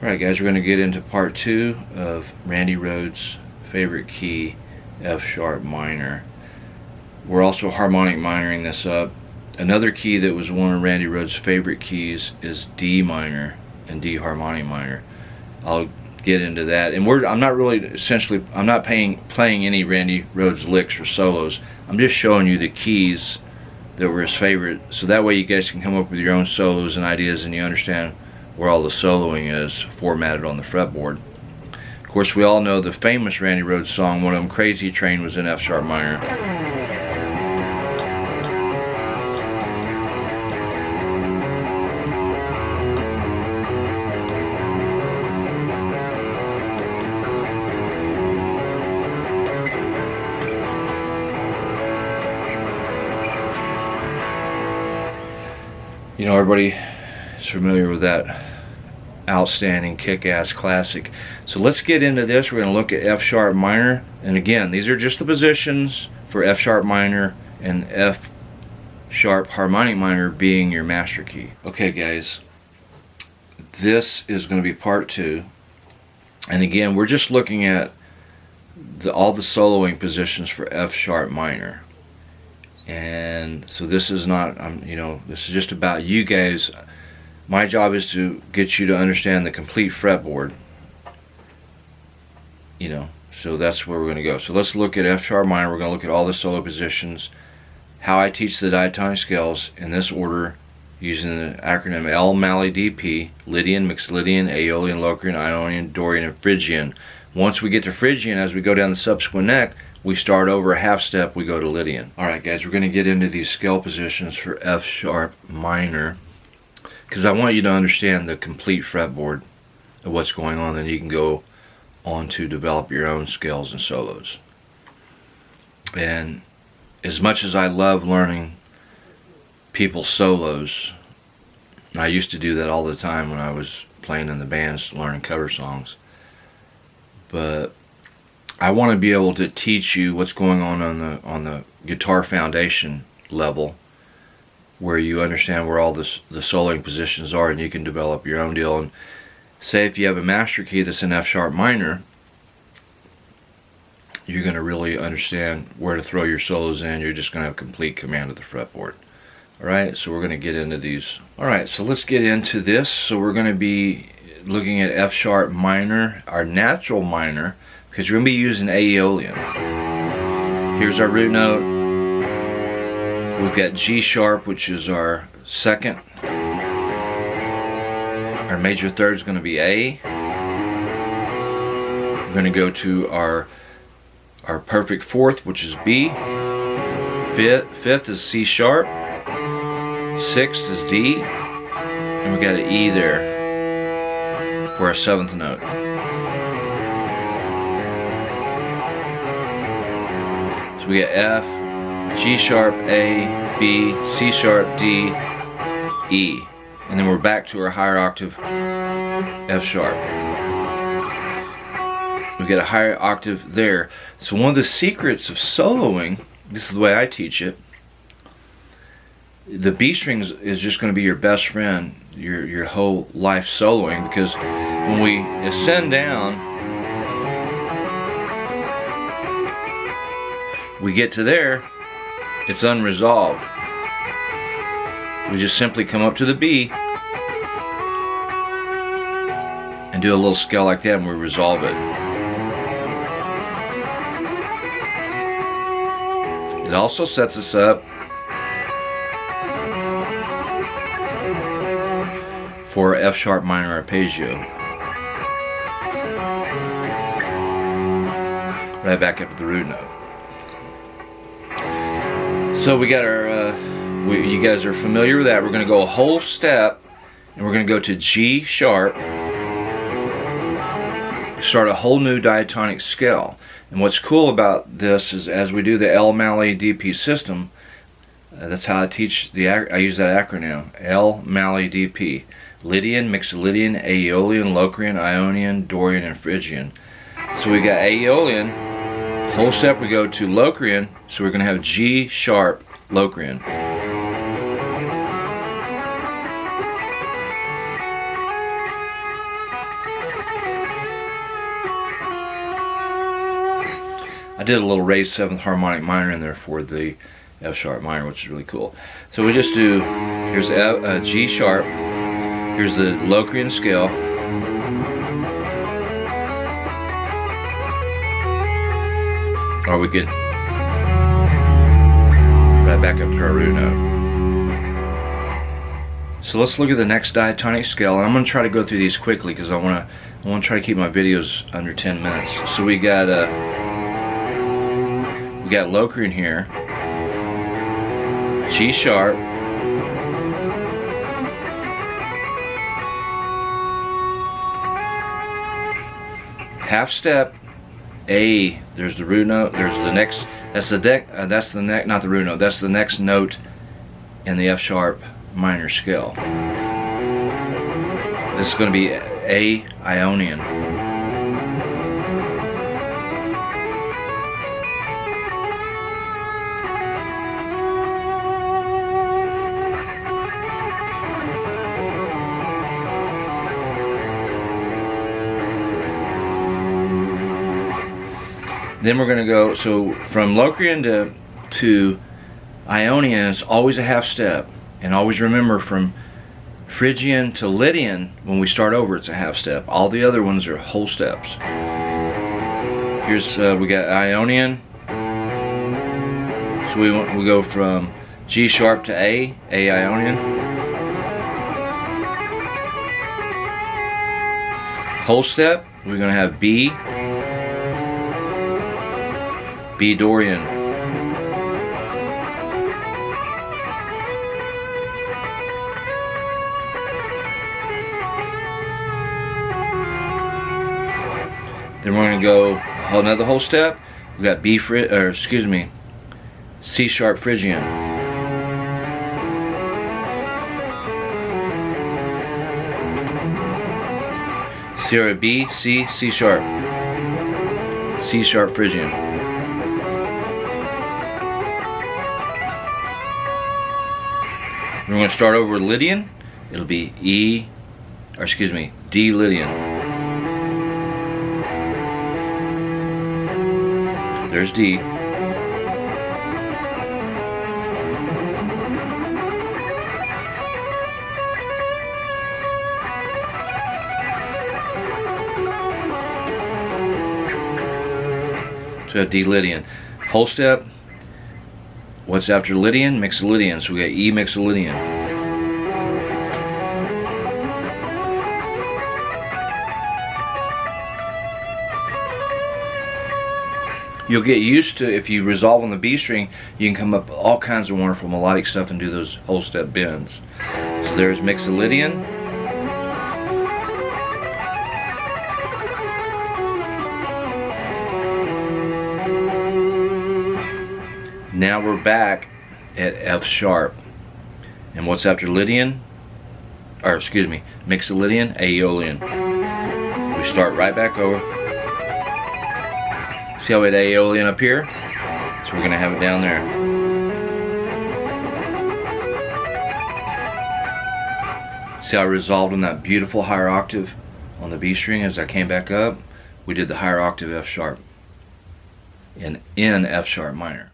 Alright guys, we're going to get into part 2 of Randy Rhoads' favorite key, F sharp minor. We're also harmonic minoring this up. Another key that was one of Randy Rhoads' favorite keys is D minor and D harmonic minor. I'll get into that. And I'm not really, I'm not playing any Randy Rhoads licks or solos. I'm just showing you the keys that were his favorite, so that way you guys can come up with your own solos and ideas and you understand where all the soloing is formatted on the fretboard. Of course, we all know the famous Randy Rhoads song, one of them, Crazy Train, was in F sharp minor. You know, everybody is familiar with that outstanding kick-ass classic. So let's get into this. We're going to look at F sharp minor, and again, these are just the positions for F sharp minor and F sharp harmonic minor being your master key. Okay guys, this is going to be part 2, and again we're just looking at all the soloing positions for F sharp minor. And so this is not, you know, this is just about you guys. My job is to get you to understand the complete fretboard, you know, so that's where we're going to go. So let's look at F sharp minor. We're going to look at all the solo positions, how I teach the diatonic scales in this order using the acronym L, Mali, DP, Lydian, Mixed Lydian, Aeolian, Locrian, Ionian, Dorian, and Phrygian. Once we get to Phrygian, as we go down the subsequent neck, we start over a half step, we go to Lydian. Alright guys, we're going to get into these scale positions for F sharp minor, because I want you to understand the complete fretboard of what's going on, then you can go on to develop your own scales and solos. And as much as I love learning people's solos, I used to do that all the time when I was playing in the bands, learning cover songs, but I want to be able to teach you what's going on the guitar foundation level, where you understand where all the soloing positions are, and you can develop your own deal. And say if you have a master key that's in F sharp minor, you're going to really understand where to throw your solos in. You're just going to have complete command of the fretboard. Alright, so we're going to get into these. Alright, so let's get into this. So we're going to be looking at F sharp minor, our natural minor, because we're going to be using Aeolian. Here's our root note. We've got G sharp, which is our second. Our major third is going to be A. We're going to go to our perfect fourth, which is B. Fifth is C sharp. Sixth is D. And we got an E there for our seventh note. So we got F, G sharp, A, B, C sharp, D, E. And then we're back to our higher octave, F sharp. We get a higher octave there. So one of the secrets of soloing, this is the way I teach it, the B strings is just going to be your best friend your whole life soloing, because when we ascend down, we get to there, it's unresolved. We just simply come up to the B and do a little scale like that, and we resolve it. It also sets us up for F sharp minor arpeggio. Right back up at the root note. So we got our, you guys are familiar with that. We're going to go a whole step, and we're going to go to G sharp, start a whole new diatonic scale. And what's cool about this is, as we do the L, Mali, DP system, that's how I teach I use that acronym, L, Mali, DP. Lydian, Mixed Lydian, Aeolian, Locrian, Ionian, Dorian, and Phrygian. So we got Aeolian, whole step we go to Locrian, so we're going to have G sharp Locrian. I did a little raised 7th harmonic minor in there for the F sharp minor, which is really cool. So we just do, here's G sharp, here's the Locrian scale, or we could right back up to our root note. So let's look at the next diatonic scale, and I'm going to try to go through these quickly because I want to try to keep my videos under 10 minutes. So we got Locrian here, G sharp, half step, A. There's the root note. There's the next. That's the neck, not the root note. That's the next note in the F sharp minor scale. This is going to be A Ionian. Then we're going to go, so from Locrian to Ionian, it's always a half step. And always remember, from Phrygian to Lydian, when we start over, it's a half step. All the other ones are whole steps. Here's, we got Ionian. So we go from G sharp to A Ionian. Whole step, we're going to have B Dorian. Then we're going to go another whole step. We got C sharp Phrygian. Sierra B, C sharp. C sharp Phrygian. We're going to start over with Lydian. It'll be D Lydian. There's D. So we have D Lydian. Whole step. What's after Lydian? Mixolydian. So we got E Mixolydian. You'll get used to, if you resolve on the B string, you can come up with all kinds of wonderful melodic stuff and do those whole step bends. So there's Mixolydian. Now we're back at F sharp. And what's after Lydian? Mixolydian, Aeolian. We start right back over. See how we had Aeolian up here? So we're going to have it down there. See how I resolved on that beautiful higher octave on the B string as I came back up? We did the higher octave F sharp in F sharp minor.